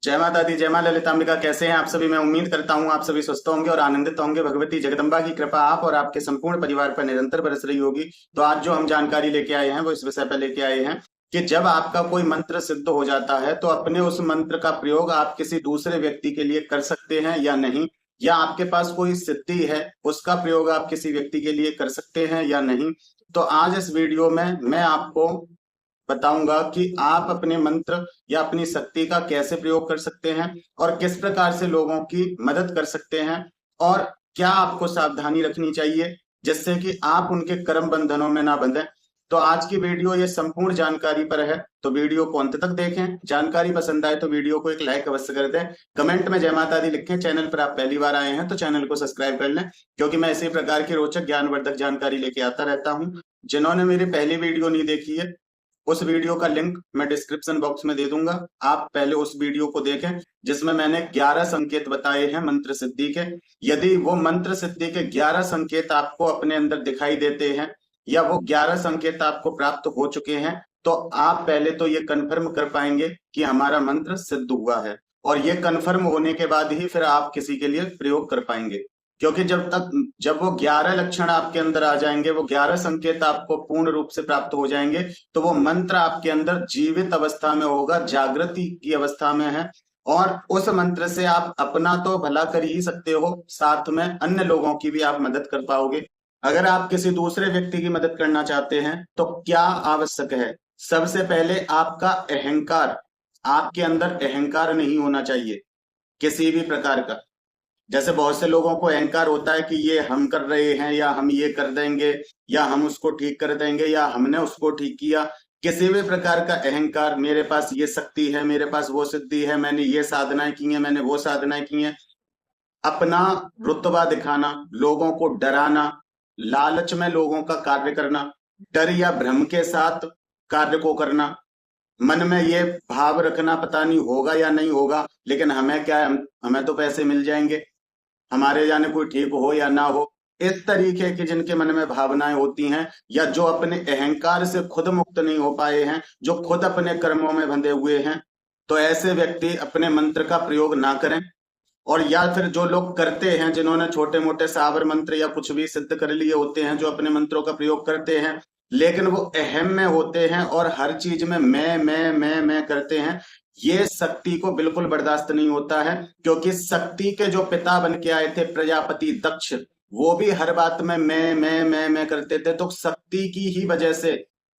जय माता दी, जय मां ललितांबिका। कैसे हैं आप सभी? मैं उम्मीद करता हूँ आप सभी स्वस्थ होंगे और आनंदित होंगे। भगवती जगदम्बा की कृपा आप और आपके संपूर्ण परिवार पर निरंतर बरस रही होगी। तो आज जो हम जानकारी लेके आए हैं वो इस विषय पर लेके आए हैं कि जब आपका कोई मंत्र सिद्ध हो जाता है तो अपने उस मंत्र का प्रयोग आप किसी दूसरे व्यक्ति के लिए कर सकते हैं या नहीं, या आपके पास कोई सिद्धि है उसका प्रयोग आप किसी व्यक्ति के लिए कर सकते हैं या नहीं। तो आज इस वीडियो में मैं आपको बताऊंगा कि आप अपने मंत्र या अपनी शक्ति का कैसे प्रयोग कर सकते हैं और किस प्रकार से लोगों की मदद कर सकते हैं, और क्या आपको सावधानी रखनी चाहिए जिससे कि आप उनके कर्म बंधनों में ना बंधें। तो आज की वीडियो ये संपूर्ण जानकारी पर है, तो वीडियो को अंत तक देखें। जानकारी पसंद आए तो वीडियो को एक लाइक अवश्य कर दें। कमेंट में जय माता दी लिखें। चैनल पर आप पहली बार आए हैं तो चैनल को सब्सक्राइब कर लें, क्योंकि मैं इसी प्रकार की रोचक ज्ञानवर्धक जानकारी लेके आता रहता हूँ। जिन्होंने मेरी पहली वीडियो नहीं देखी है उस वीडियो का लिंक मैं डिस्क्रिप्शन बॉक्स में दे दूंगा। आप पहले उस वीडियो को देखें जिसमें मैंने 11 संकेत बताए हैं मंत्र सिद्धि के। यदि वो मंत्र सिद्धि के 11 संकेत आपको अपने अंदर दिखाई देते हैं या वो 11 संकेत आपको प्राप्त हो चुके हैं, तो आप पहले तो ये कन्फर्म कर पाएंगे कि हमारा मंत्र सिद्ध हुआ है, और ये कन्फर्म होने के बाद ही फिर आप किसी के लिए प्रयोग कर पाएंगे। क्योंकि जब वो 11 लक्षण आपके अंदर आ जाएंगे, वो 11 संकेत आपको पूर्ण रूप से प्राप्त हो जाएंगे, तो वो मंत्र आपके अंदर जीवित अवस्था में होगा, जागृति की अवस्था में है। और उस मंत्र से आप अपना तो भला कर ही सकते हो, साथ में अन्य लोगों की भी आप मदद कर पाओगे। अगर आप किसी दूसरे व्यक्ति की मदद करना चाहते हैं तो क्या आवश्यक है? सबसे पहले आपका अहंकार, आपके अंदर अहंकार नहीं होना चाहिए किसी भी प्रकार का। जैसे बहुत से लोगों को अहंकार होता है कि ये हम कर रहे हैं, या हम ये कर देंगे, या हम उसको ठीक कर देंगे, या हमने उसको ठीक किया। किसी भी प्रकार का अहंकार, मेरे पास ये शक्ति है, मेरे पास वो सिद्धि है, मैंने ये साधनाएं की हैं, मैंने वो साधनाएं की हैं, अपना रुतबा दिखाना, लोगों को डराना, लालच में लोगों का कार्य करना, डर या भ्रम के साथ कार्य को करना, मन में ये भाव रखना पता नहीं होगा या नहीं होगा, लेकिन हमें क्या है, हमें तो पैसे मिल जाएंगे, हमारे जाने कोई ठीक हो या ना हो। इस तरीके की जिनके मन में भावनाएं होती हैं, या जो अपने अहंकार से खुद मुक्त नहीं हो पाए हैं, जो खुद अपने कर्मों में बंधे हुए हैं, तो ऐसे व्यक्ति अपने मंत्र का प्रयोग ना करें। और या फिर जो लोग करते हैं, जिन्होंने छोटे मोटे सावर मंत्र या कुछ भी सिद्ध कर लिए होते हैं, जो अपने मंत्रों का प्रयोग करते हैं, लेकिन वो अहम में होते हैं और हर चीज में मैं करते हैं, ये शक्ति को बिल्कुल बर्दाश्त नहीं होता है। क्योंकि शक्ति के जो पिता बन के आए थे प्रजापति दक्ष, वो भी हर बात में मैं करते थे। तो शक्ति की ही वजह से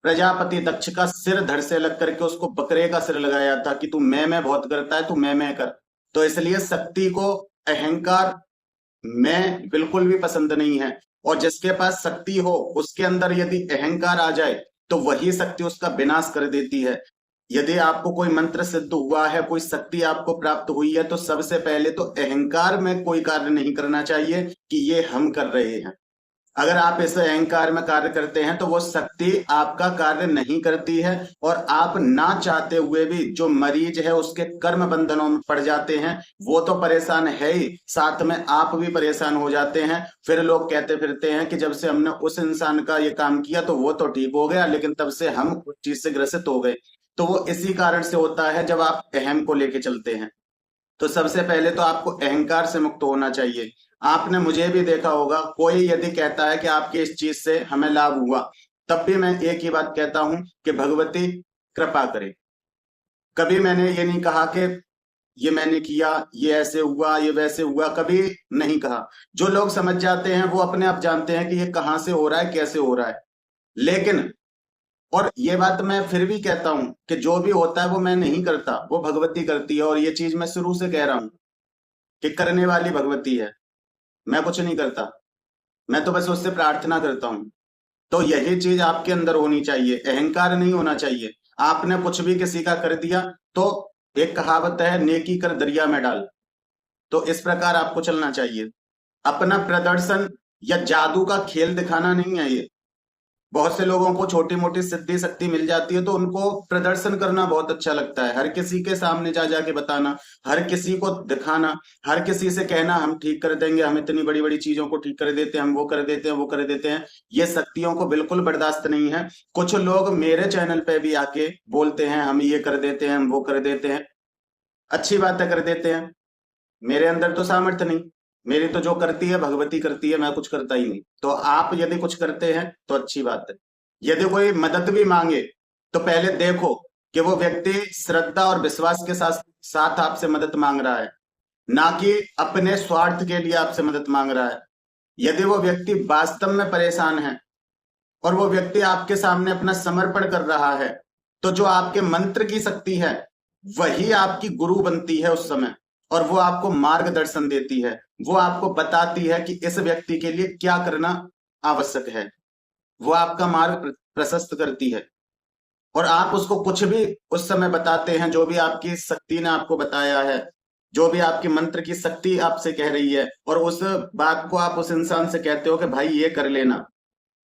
प्रजापति दक्ष का सिर धड़ से लग करके उसको बकरे का सिर लगाया था कि तू मैं बहुत करता है, तू मैं कर। तो इसलिए शक्ति को अहंकार में बिल्कुल भी पसंद नहीं है। और जिसके पास शक्ति हो उसके अंदर यदि अहंकार आ जाए तो वही शक्ति उसका विनाश कर देती है। यदि आपको कोई मंत्र सिद्ध हुआ है, कोई शक्ति आपको प्राप्त हुई है, तो सबसे पहले तो अहंकार में कोई कार्य नहीं करना चाहिए कि ये हम कर रहे हैं। अगर आप इस अहंकार में कार्य करते हैं तो वो शक्ति आपका कार्य नहीं करती है, और आप ना चाहते हुए भी जो मरीज है उसके कर्म बंधनों में पड़ जाते हैं। वो तो परेशान है ही, साथ में आप भी परेशान हो जाते हैं। फिर लोग कहते फिरते हैं कि जब से हमने उस इंसान का ये काम किया तो वो तो ठीक हो गया, लेकिन तब से हम उस चीज से ग्रसित हो गए। तो वो इसी कारण से होता है, जब आप अहम को लेके चलते हैं। तो सबसे पहले तो आपको अहंकार से मुक्त होना चाहिए। आपने मुझे भी देखा होगा, कोई यदि कहता है कि आपकी इस चीज से हमें लाभ हुआ, तब भी मैं एक ही बात कहता हूं कि भगवती कृपा करे। कभी मैंने ये नहीं कहा कि ये मैंने किया, ये ऐसे हुआ, ये वैसे हुआ, कभी नहीं कहा। जो लोग समझ जाते हैं वो अपने आप जानते हैं कि ये कहां से हो रहा है, कैसे हो रहा है। लेकिन और ये बात मैं फिर भी कहता हूं कि जो भी होता है वो मैं नहीं करता, वो भगवती करती है। और ये चीज मैं शुरू से कह रहा हूं कि करने वाली भगवती है, मैं कुछ नहीं करता, मैं तो बस उससे प्रार्थना करता हूँ। तो यही चीज आपके अंदर होनी चाहिए, अहंकार नहीं होना चाहिए। आपने कुछ भी किसी का कर दिया तो एक कहावत है, नेकी कर दरिया में डाल। तो इस प्रकार आपको चलना चाहिए। अपना प्रदर्शन या जादू का खेल दिखाना नहीं है ये। बहुत से लोगों को छोटी मोटी सिद्धि शक्ति मिल जाती है तो उनको प्रदर्शन करना बहुत अच्छा लगता है, हर किसी के सामने जा जाके बताना, हर किसी को दिखाना, हर किसी से कहना हम ठीक कर देंगे, हम इतनी बड़ी बड़ी चीजों को ठीक कर देते हैं, हम वो कर देते हैं, वो कर देते हैं। ये शक्तियों को बिल्कुल बर्दाश्त नहीं है। कुछ लोग मेरे चैनल पे भी आके बोलते हैं हम ये कर देते हैं, हम वो कर देते हैं। अच्छी बातें कर देते हैं। मेरे अंदर तो सामर्थ्य नहीं, मेरी तो जो करती है भगवती करती है, मैं कुछ करता ही नहीं। तो आप यदि कुछ करते हैं तो अच्छी बात है। यदि कोई मदद भी मांगे तो पहले देखो कि वो व्यक्ति श्रद्धा और विश्वास के साथ साथ आपसे मदद मांग रहा है, ना कि अपने स्वार्थ के लिए आपसे मदद मांग रहा है। यदि वो व्यक्ति वास्तव में परेशान है और वो व्यक्ति आपके सामने अपना समर्पण कर रहा है, तो जो आपके मंत्र की शक्ति है वही आपकी गुरु बनती है उस समय, और वो आपको मार्गदर्शन देती है। वो आपको बताती है कि इस व्यक्ति के लिए क्या करना आवश्यक है। वो आपका मार्ग प्रशस्त करती है, और आप उसको कुछ भी उस समय बताते हैं, जो भी आपकी शक्ति ने आपको बताया है, जो भी आपकी मंत्र की शक्ति आपसे कह रही है, और उस बात को आप उस इंसान से कहते हो कि भाई ये कर लेना,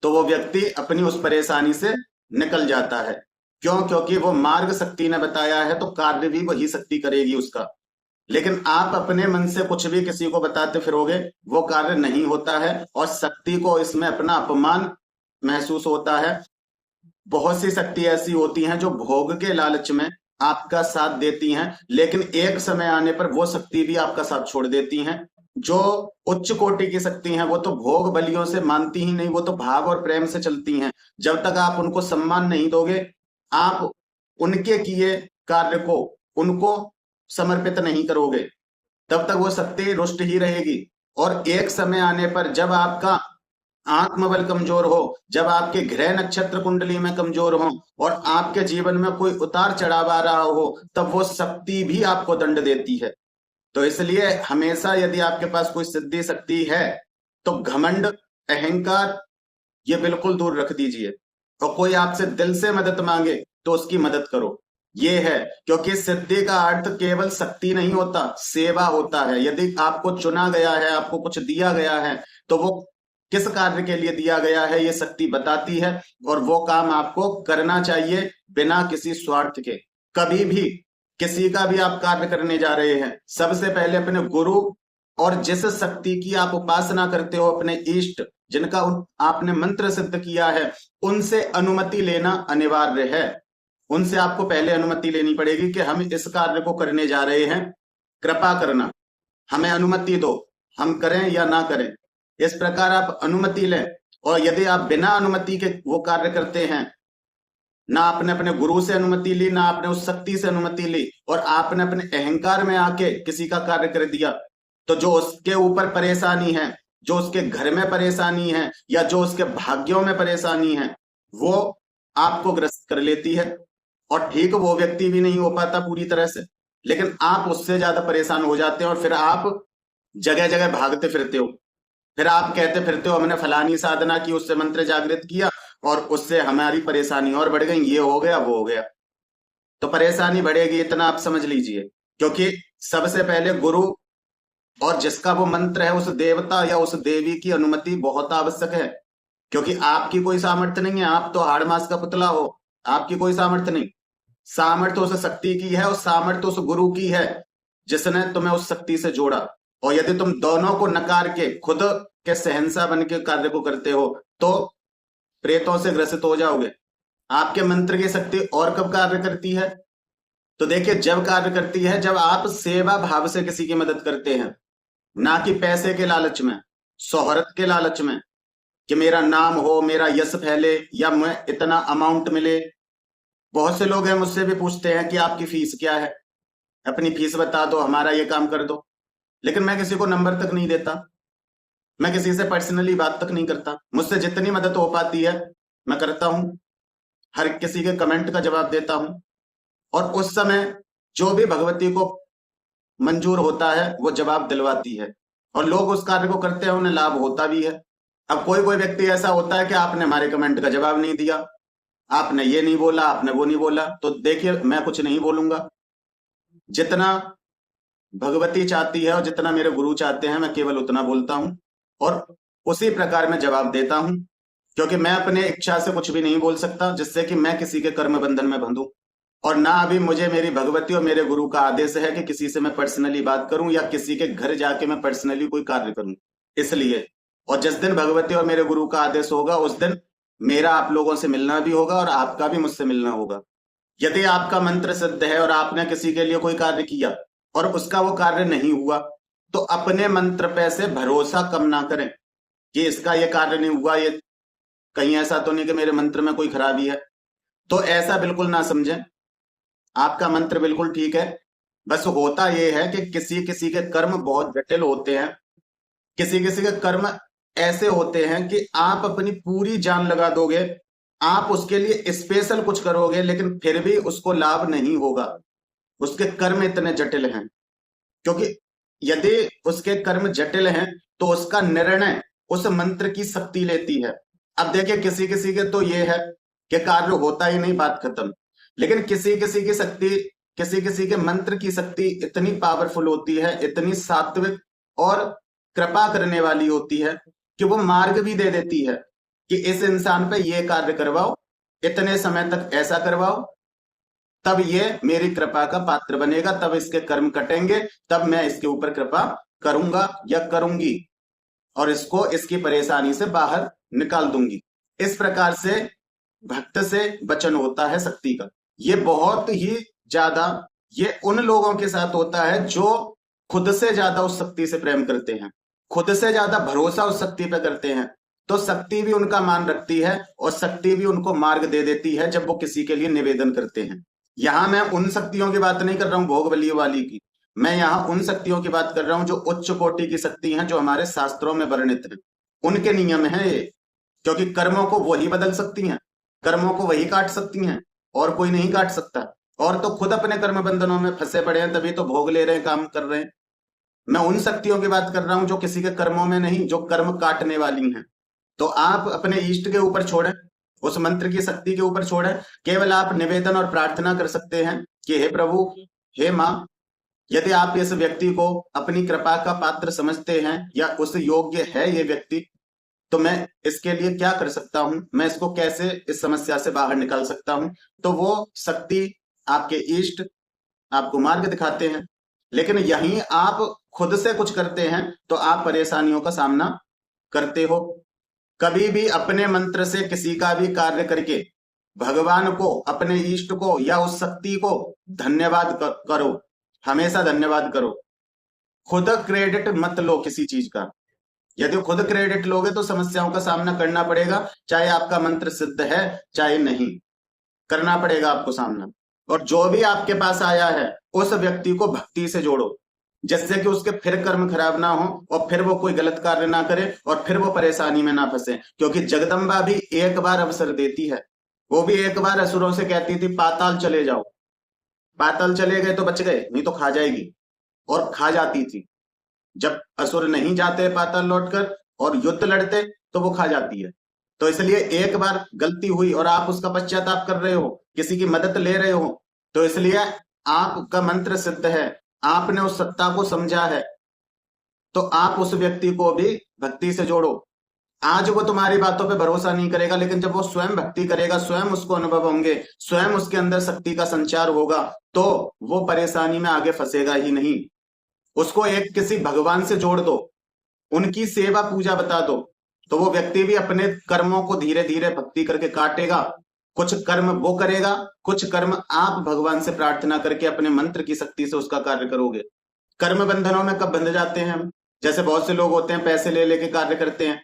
तो वो व्यक्ति अपनी उस परेशानी से निकल जाता है। क्यों? क्योंकि वो मार्ग शक्ति ने बताया है, तो कार्य भी वही शक्ति करेगी उसका। लेकिन आप अपने मन से कुछ भी किसी को बताते फिरोगे, वो कार्य नहीं होता है, और शक्ति को इसमें अपना अपमान महसूस होता है। बहुत सी शक्ति ऐसी होती हैं जो भोग के लालच में आपका साथ देती हैं, लेकिन एक समय आने पर वो शक्ति भी आपका साथ छोड़ देती हैं। जो उच्च कोटि की शक्ति हैं वो तो भोग बलियों से मानती ही नहीं, वो तो भाव और प्रेम से चलती हैं। जब तक आप उनको सम्मान नहीं दोगे, आप उनके किए कार्य को उनको समर्पित नहीं करोगे, तब तक वो शक्ति रुष्ट ही रहेगी। और एक समय आने पर जब आपका आत्मबल कमजोर हो, जब आपके गृह नक्षत्र कुंडली में कमजोर हो और आपके जीवन में कोई उतार चढ़ाव आ रहा हो, तब वो शक्ति भी आपको दंड देती है। तो इसलिए हमेशा यदि आपके पास कोई सिद्धि शक्ति है तो घमंड, अहंकार ये बिल्कुल दूर रख दीजिए, और कोई आपसे दिल से मदद मांगे तो उसकी मदद करो। ये है, क्योंकि सिद्धि का अर्थ केवल शक्ति नहीं होता, सेवा होता है। यदि आपको चुना गया है, आपको कुछ दिया गया है, तो वो किस कार्य के लिए दिया गया है ये शक्ति बताती है, और वो काम आपको करना चाहिए बिना किसी स्वार्थ के। कभी भी किसी का भी आप कार्य करने जा रहे हैं, सबसे पहले अपने गुरु और जिस शक्ति की आप उपासना करते हो, अपने इष्ट जिनका आपने मंत्र सिद्ध किया है, उनसे अनुमति लेना अनिवार्य है। उनसे आपको पहले अनुमति लेनी पड़ेगी कि हम इस कार्य को करने जा रहे हैं, कृपा करना, हमें अनुमति दो, हम करें या ना करें। इस प्रकार आप अनुमति लें। और यदि आप बिना अनुमति के वो कार्य करते हैं, ना आपने अपने गुरु से अनुमति ली, ना आपने उस शक्ति से अनुमति ली, और आपने अपने अहंकार में आके किसी का कार्य कर दिया, तो जो उसके ऊपर परेशानी है, जो उसके घर में परेशानी है, या जो उसके भाग्यों में परेशानी है, वो आपको ग्रस्त कर लेती है। और ठीक वो व्यक्ति भी नहीं हो पाता पूरी तरह से, लेकिन आप उससे ज्यादा परेशान हो जाते हैं, और फिर आप जगह जगह भागते फिरते हो। फिर आप कहते फिरते हो हमने फलानी साधना की, उससे मंत्र जागृत किया, और उससे हमारी परेशानी और बढ़ गई, ये हो गया वो हो गया। तो परेशानी बढ़ेगी, इतना आप समझ लीजिए। क्योंकि सबसे पहले गुरु और जिसका वो मंत्र है, उस देवता या उस देवी की अनुमति बहुत आवश्यक है। क्योंकि आपकी कोई सामर्थ्य नहीं है, आप तो हाड़ मास का पुतला हो, आपकी कोई सामर्थ्य नहीं। सामर्थ्य उस शक्ति की है, और सामर्थ्य उस गुरु की है जिसने तुम्हें उस शक्ति से जोड़ा। और यदि तुम दोनों को नकार के खुद के शहंशाह बन के कार्य को करते हो, तो प्रेतों से ग्रसित हो जाओगे। आपके मंत्र की शक्ति और कब कार्य करती है? तो देखिए, जब कार्य करती है जब आप सेवा भाव से किसी की मदद करते हैं, ना कि पैसे के लालच में, शोहरत के लालच में, कि मेरा नाम हो, मेरा यश फैले, या मैं इतना अमाउंट मिले। बहुत से लोग हैं मुझसे भी पूछते हैं कि आपकी फीस क्या है, अपनी फीस बता दो, हमारा ये काम कर दो। लेकिन मैं किसी को नंबर तक नहीं देता, मैं किसी से पर्सनली बात तक नहीं करता। मुझसे जितनी मदद हो पाती है मैं करता हूं, हर किसी के कमेंट का जवाब देता हूं, और उस समय जो भी भगवती को मंजूर होता है वो जवाब दिलवाती है, और लोग उस कार्य को करते हैं, उन्हें लाभ होता भी है। अब कोई कोई व्यक्ति ऐसा होता है कि आपने हमारे कमेंट का जवाब नहीं दिया, आपने ये नहीं बोला, आपने वो नहीं बोला, तो देखिए मैं कुछ नहीं बोलूंगा। जितना भगवती चाहती है और जितना मेरे गुरु चाहते हैं, मैं केवल उतना बोलता हूं, और उसी प्रकार मैं जवाब देता हूं। क्योंकि मैं अपने इच्छा से कुछ भी नहीं बोल सकता जिससे कि मैं किसी के कर्म बंधन में बंधूं, और ना अभी मुझे मेरी भगवती और मेरे गुरु का आदेश है कि किसी से मैं पर्सनली बात करूं या किसी के घर जाके मैं पर्सनली कोई कार्य करूं। इसलिए, और जिस दिन भगवती और मेरे गुरु का आदेश होगा, उस दिन मेरा आप लोगों से मिलना भी होगा और आपका भी मुझसे मिलना होगा। यदि आपका मंत्र सिद्ध है और आपने किसी के लिए कोई कार्य किया, और उसका वो कार्य नहीं हुआ, तो अपने मंत्र पे से भरोसा कम ना करें कि इसका ये कार्य नहीं हुआ, ये कहीं ऐसा तो नहीं कि मेरे मंत्र में कोई खराबी है। तो ऐसा बिल्कुल ना समझें, आपका मंत्र बिल्कुल ठीक है। बस होता ये है कि किसी किसी के कर्म बहुत जटिल होते हैं, किसी किसी के कर्म ऐसे होते हैं कि आप अपनी पूरी जान लगा दोगे, आप उसके लिए स्पेशल कुछ करोगे, लेकिन फिर भी उसको लाभ नहीं होगा। उसके कर्म इतने जटिल हैं, क्योंकि यदि उसके कर्म जटिल हैं तो उसका निर्णय उस मंत्र की शक्ति लेती है। अब देखिए, किसी किसी के तो ये है कि कार्य होता ही नहीं, बात खत्म। लेकिन किसी किसी की शक्ति, किसी किसी के मंत्र की शक्ति इतनी पावरफुल होती है, इतनी सात्विक और कृपा करने वाली होती है कि वो मार्ग भी दे देती है कि इस इंसान पे ये कार्य करवाओ, इतने समय तक ऐसा करवाओ, तब ये मेरी कृपा का पात्र बनेगा, तब इसके कर्म कटेंगे, तब मैं इसके ऊपर कृपा करूंगा या करूंगी और इसको इसकी परेशानी से बाहर निकाल दूंगी। इस प्रकार से भक्त से वचन होता है शक्ति का। ये बहुत ही ज्यादा, ये उन लोगों के साथ होता है जो खुद से ज्यादा उस शक्ति से प्रेम करते हैं, खुद से ज्यादा भरोसा उस शक्ति पे करते हैं। तो शक्ति भी उनका मान रखती है और शक्ति भी उनको मार्ग दे देती है जब वो किसी के लिए निवेदन करते हैं। यहां मैं उन शक्तियों की बात नहीं कर रहा हूं भोग बलि वाली की, मैं यहाँ उन शक्तियों की बात कर रहा हूं जो उच्च कोटि की शक्ति हैं, जो हमारे शास्त्रों में वर्णित है। उनके नियम है ये, क्योंकि कर्मों को वही बदल सकती हैं, कर्मों को वही काट सकती हैं, और कोई नहीं काट सकता। और तो खुद अपने कर्म बंधनों में फंसे पड़े हैं, तभी तो भोग ले रहे हैं, काम कर रहे हैं। मैं उन शक्तियों की बात कर रहा हूं जो किसी के कर्मों में नहीं, जो कर्म काटने वाली हैं। तो आप अपने इष्ट के ऊपर छोड़ें, उस मंत्र की शक्ति के ऊपर छोड़ें। केवल आप निवेदन और प्रार्थना कर सकते हैं कि हे प्रभु, हे माँ, यदि आप इस व्यक्ति को अपनी कृपा का पात्र समझते हैं या उस योग्य है ये व्यक्ति, तो मैं इसके लिए क्या कर सकता हूं, मैं इसको कैसे इस समस्या से बाहर निकाल सकता हूं। तो वो शक्ति, आपके इष्ट आपको मार्ग दिखाते हैं। लेकिन यहीं आप खुद से कुछ करते हैं तो आप परेशानियों का सामना करते हो। कभी भी अपने मंत्र से किसी का भी कार्य करके भगवान को, अपने इष्ट को या उस शक्ति को धन्यवाद करो, हमेशा धन्यवाद करो। खुद क्रेडिट मत लो किसी चीज का। यदि खुद क्रेडिट लोगे तो समस्याओं का सामना करना पड़ेगा, चाहे आपका मंत्र सिद्ध है चाहे नहीं, करना पड़ेगा आपको सामना। और जो भी आपके पास आया है उस व्यक्ति को भक्ति से जोड़ो, जिससे कि उसके फिर कर्म खराब ना हो और फिर वो कोई गलत कार्य ना करे और फिर वो परेशानी में ना फंसे। क्योंकि जगदम्बा भी एक बार अवसर देती है, वो भी एक बार असुरों से कहती थी पाताल चले जाओ, पाताल चले गए तो बच गए, नहीं तो खा जाएगी, और खा जाती थी। जब असुर नहीं जाते पाताल लौटकर और युद्ध लड़ते तो वो खा जाती है। तो इसलिए एक बार गलती हुई और आप उसका पश्चाताप कर रहे हो, किसी की मदद ले रहे हो, तो इसलिए आपका मंत्र सिद्ध है, आपने उस सत्ता को समझा है, तो आप उस व्यक्ति को भी भक्ति से जोड़ो। आज वो तुम्हारी बातों पे भरोसा नहीं करेगा, लेकिन जब वो स्वयं भक्ति करेगा, स्वयं उसको अनुभव होंगे, स्वयं उसके अंदर शक्ति का संचार होगा, तो वो परेशानी में आगे फंसेगा ही नहीं। उसको एक किसी भगवान से जोड़ दो, उनकी सेवा पूजा बता दो, तो वो व्यक्ति भी अपने कर्मों को धीरे धीरे भक्ति करके काटेगा। कुछ कर्म वो करेगा, कुछ कर्म आप भगवान से प्रार्थना करके अपने मंत्र की शक्ति से उसका कार्य करोगे। कर्म बंधनों में कब बंध जाते हैं हम? जैसे बहुत से लोग होते हैं पैसे ले लेके कार्य करते हैं,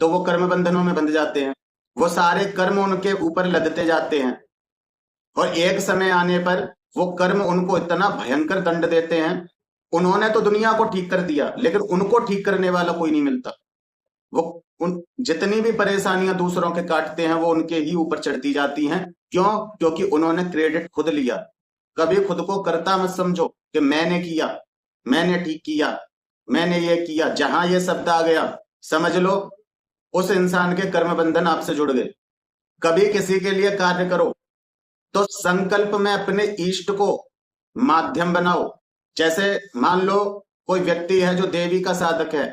तो वो कर्म बंधनों में बंध जाते हैं, वो सारे कर्म उनके ऊपर लदते जाते हैं, और एक समय आने पर वो कर्म उनको इतना भयंकर दंड देते हैं। उन्होंने तो दुनिया को ठीक कर दिया, लेकिन उनको ठीक करने वाला कोई नहीं मिलता। वो उन जितनी भी परेशानियां दूसरों के काटते हैं वो उनके ही ऊपर चढ़ती जाती हैं। क्यों? क्योंकि उन्होंने क्रेडिट खुद लिया। कभी खुद को कर्ता मत समझो कि मैंने किया, मैंने ठीक किया, मैंने ये किया। जहां ये शब्द आ गया, समझ लो उस इंसान के कर्म बंधन आपसे जुड़ गए। कभी किसी के लिए कार्य करो तो संकल्प में अपने इष्ट को माध्यम बनाओ। जैसे मान लो कोई व्यक्ति है जो देवी का साधक है,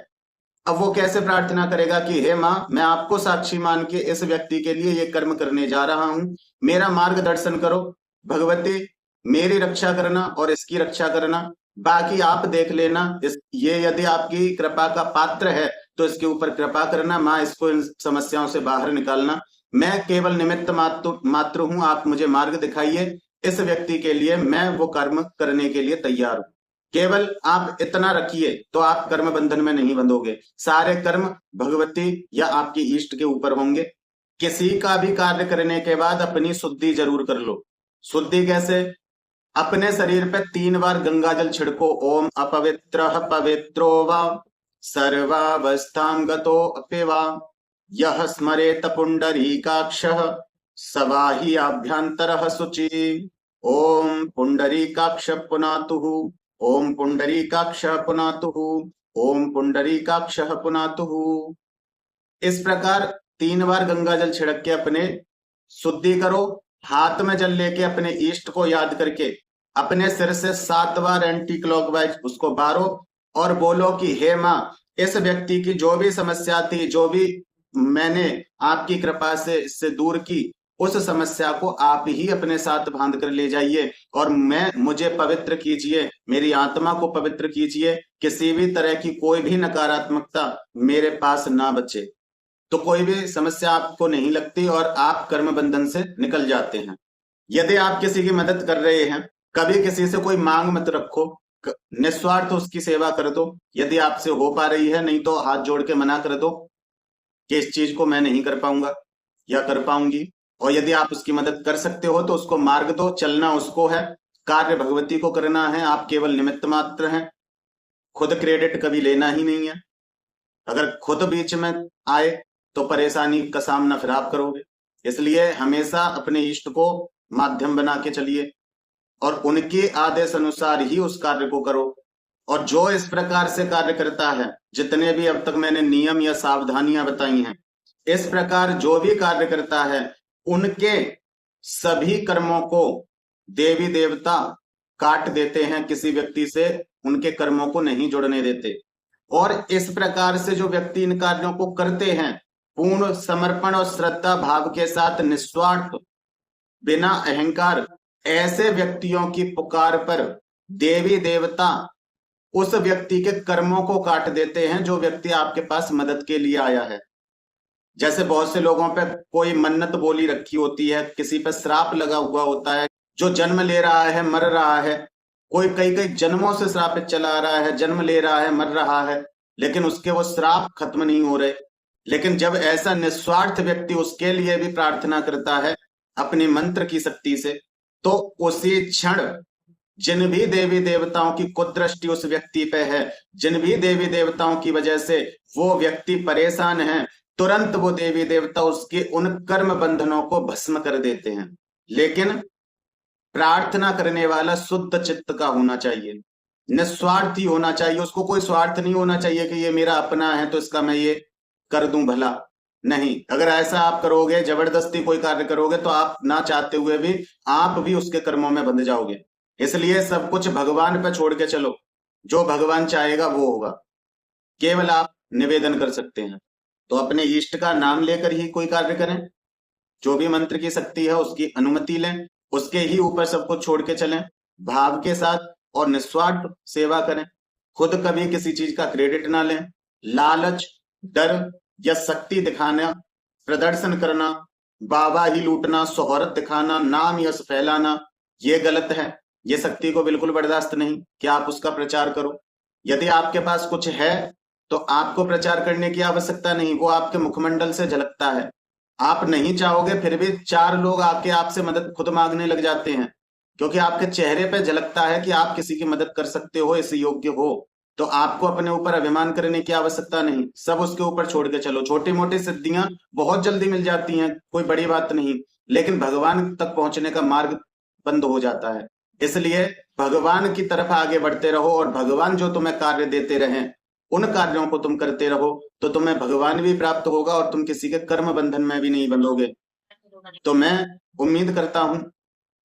अब वो कैसे प्रार्थना करेगा कि हे माँ, मैं आपको साक्षी मान के इस व्यक्ति के लिए ये कर्म करने जा रहा हूं, मेरा मार्गदर्शन करो भगवती, मेरी रक्षा करना और इसकी रक्षा करना, बाकी आप देख लेना। ये यदि आपकी कृपा का पात्र है तो इसके ऊपर कृपा करना, माँ इसको इन समस्याओं से बाहर निकालना। मैं केवल निमित्त मात्र हूं, आप मुझे मार्ग दिखाइए, इस व्यक्ति के लिए मैं वो कर्म करने के लिए तैयार हूं। केवल आप इतना रखिए तो आप कर्म बंधन में नहीं बंधोगे। सारे कर्म भगवती या आपकी इष्ट के ऊपर होंगे। किसी का भी कार्य करने के बाद अपनी शुद्धि जरूर कर लो। शुद्धि कैसे? अपने शरीर पे 3 बार गंगा जल छिड़को। ओम अपवित्रः पवित्रो वा सर्वावस्थां गतो अपि वा यह स्मरेत पुंडरीकाक्षः सवाहि आभ्यंतरः शुचि। ओम पुंडरीकाक्ष पुनातुः। ओम पुंडरीकाक्ष पुनातुः। ओम पुंडरीकाक्ष पुनातुः। इस प्रकार 3 बार गंगा जल छिड़क के अपने शुद्धि करो। हाथ में जल लेके अपने इष्ट को याद करके अपने सिर से 7 बार एंटी क्लॉकवाइज उसको बारो और बोलो कि हे माँ, इस व्यक्ति की जो भी समस्या थी, जो भी मैंने आपकी कृपा से इससे दूर की, उस समस्या को आप ही अपने साथ बांध कर ले जाइए और मुझे पवित्र कीजिए, मेरी आत्मा को पवित्र कीजिए। किसी भी तरह की कोई भी नकारात्मकता मेरे पास ना बचे। तो कोई भी समस्या आपको नहीं लगती और आप कर्म बंधन से निकल जाते हैं। यदि आप किसी की मदद कर रहे हैं, कभी किसी से कोई मांग मत रखो, निस्वार्थ उसकी सेवा कर दो। यदि आपसे हो पा रही है, नहीं तो हाथ जोड़ के मना कर दो कि इस चीज को मैं नहीं कर पाऊंगा या कर पाऊंगी। और यदि आप उसकी मदद कर सकते हो तो उसको मार्ग दो। चलना उसको है, कार्य भगवती को करना है। आप केवल निमित्त मात्र हैं। खुद क्रेडिट कभी लेना ही नहीं है। अगर खुद बीच में आए तो परेशानी का सामना फिर आप करोगे। इसलिए हमेशा अपने इष्ट को माध्यम बना के चलिए और उनके आदेश अनुसार ही उस कार्य को करो। और जो इस प्रकार से कार्य करता है, जितने भी अब तक मैंने नियम या सावधानियां बताई हैं, इस प्रकार जो भी कार्य करता है, उनके सभी कर्मों को देवी देवता काट देते हैं। किसी व्यक्ति से उनके कर्मों को नहीं जुड़ने देते। और इस प्रकार से जो व्यक्ति इन कार्यों को करते हैं, पूर्ण समर्पण और श्रद्धा भाव के साथ, निस्वार्थ, बिना अहंकार, ऐसे व्यक्तियों की पुकार पर देवी देवता उस व्यक्ति के कर्मों को काट देते हैं, जो व्यक्ति आपके पास मदद के लिए आया है। जैसे बहुत से लोगों पे कोई मन्नत बोली रखी होती है, किसी पे श्राप लगा हुआ होता है, जो जन्म ले रहा है, मर रहा है। कोई कई कई जन्मों से श्रापित चला रहा है, जन्म ले रहा है, मर रहा है, लेकिन उसके वो श्राप खत्म नहीं हो रहे। लेकिन जब ऐसा निस्वार्थ व्यक्ति उसके लिए भी प्रार्थना करता है अपने मंत्र की शक्ति से, तो उसी क्षण जिन भी देवी देवताओं की कुदृष्टि उस व्यक्ति पे है, जिन भी देवी देवताओं की वजह से वो व्यक्ति परेशान है, तुरंत वो देवी देवता उसके उन कर्म बंधनों को भस्म कर देते हैं। लेकिन प्रार्थना करने वाला शुद्ध चित्त का होना चाहिए, निस्वार्थी होना चाहिए। उसको कोई स्वार्थ नहीं होना चाहिए कि ये मेरा अपना है तो इसका मैं ये कर दूं भला। नहीं, अगर ऐसा आप करोगे, जबरदस्ती कोई कार्य करोगे, तो आप ना चाहते हुए भी आप भी उसके कर्मों में बंध जाओगे। इसलिए सब कुछ भगवान पर छोड़ के चलो। जो भगवान चाहेगा वो होगा। केवल आप निवेदन कर सकते हैं। तो अपने इष्ट का नाम लेकर ही कोई कार्य करें। जो भी मंत्र की शक्ति है उसकी अनुमति लें, उसके ही ऊपर सब कुछ छोड़ के चलें, भाव के साथ और निस्वार्थ सेवा करें। खुद कभी किसी चीज का क्रेडिट ना लें। लालच, डर या शक्ति दिखाना, प्रदर्शन करना, बाबा ही लूटना, शोहरत दिखाना, नाम यश फैलाना, ये गलत है। ये शक्ति को बिल्कुल बर्दाश्त नहीं कि आप उसका प्रचार करो। यदि आपके पास कुछ है तो आपको प्रचार करने की आवश्यकता नहीं, वो आपके मुखमंडल से झलकता है। आप नहीं चाहोगे फिर भी 4 लोग आके आपसे मदद खुद मांगने लग जाते हैं, क्योंकि आपके चेहरे पे झलकता है कि आप किसी की मदद कर सकते हो, इस योग्य हो। तो आपको अपने ऊपर अभिमान करने की आवश्यकता नहीं, सब उसके ऊपर छोड़ के चलो। छोटी मोटी सिद्धियां बहुत जल्दी मिल जाती हैं, कोई बड़ी बात नहीं, लेकिन भगवान तक पहुंचने का मार्ग बंद हो जाता है। इसलिए भगवान की तरफ आगे बढ़ते रहो और भगवान जो तुम्हें कार्य देते रहें, उन कार्यों को तुम करते रहो, तो तुम्हें भगवान भी प्राप्त होगा और तुम किसी के कर्म बंधन में भी नहीं बंधोगे। तो मैं उम्मीद करता हूं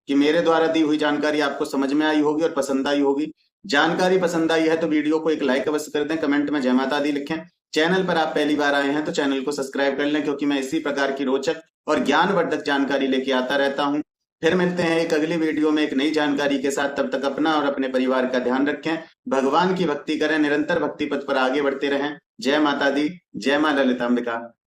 कि मेरे द्वारा दी हुई जानकारी आपको समझ में आई होगी और पसंद आई होगी। जानकारी पसंद आई है तो वीडियो को एक लाइक अवश्य कर दें, कमेंट में जय माता दी लिखें। चैनल पर आप पहली बार आए हैं तो चैनल को सब्सक्राइब कर लें, क्योंकि मैं इसी प्रकार की रोचक और ज्ञानवर्धक जानकारी लेके आता रहता हूं। फिर मिलते हैं एक अगली वीडियो में एक नई जानकारी के साथ। तब तक अपना और अपने परिवार का ध्यान रखें, भगवान की भक्ति करें, निरंतर भक्ति पथ पर आगे बढ़ते रहें। जय माता दी, जय मां ललितांबिका।